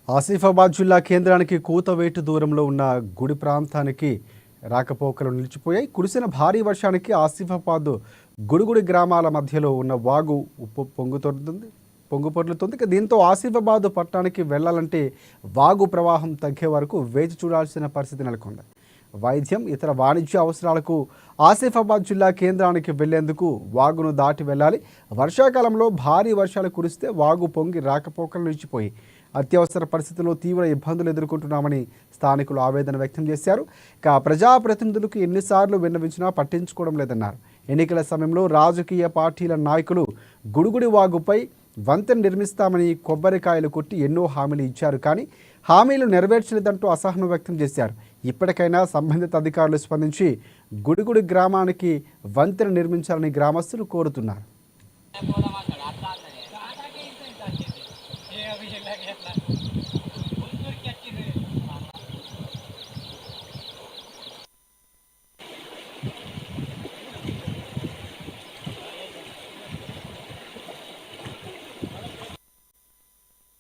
ఆసిఫాబాద్ జిల్లా కేంద్రానికి కూతవేటు దూరంలో ఉన్న గుడి ప్రాంతానికి రాకపోకలు నిలిచిపోయాయి. కురిసిన భారీ వర్షానికి ఆసిఫాబాద్ గుడిగుడి గ్రామాల మధ్యలో ఉన్న వాగు పొంగుపొర్లుతుంది. దీంతో ఆసిఫాబాద్ పట్టణానికి వెళ్లాలంటే వాగు ప్రవాహం తగ్గే వరకు వేచి చూడాల్సిన పరిస్థితి నెలకొంది. వైద్యం, ఇతర వాణిజ్య అవసరాలకు ఆసిఫాబాద్ జిల్లా కేంద్రానికి వెళ్లేందుకు వాగును దాటి వెళ్ళాలి. వర్షాకాలంలో భారీ వర్షాలు కురిస్తే వాగు పొంగి రాకపోకలు నిలిచిపోయి అత్యవసర పరిస్థితుల్లో తీవ్ర ఇబ్బందులు ఎదుర్కొంటున్నామని స్థానికులు ఆవేదన వ్యక్తం చేశారు. ఇక ప్రజాప్రతినిధులకు ఎన్నిసార్లు విన్నవించినా పట్టించుకోవడం లేదన్నారు. ఎన్నికల సమయంలో రాజకీయ పార్టీల నాయకులు గుడిగుడి వాగుపై వంతెన నిర్మిస్తామని కొబ్బరికాయలు కొట్టి ఎన్నో హామీలు ఇచ్చారు, కానీ హామీలు నెరవేర్చలేదంటూ అసహనం వ్యక్తం చేశారు. ఇప్పటికైనా సంబంధిత అధికారులు స్పందించి గుడిగుడి గ్రామానికి వంతెన నిర్మించాలని గ్రామస్తులు కోరుతున్నారు.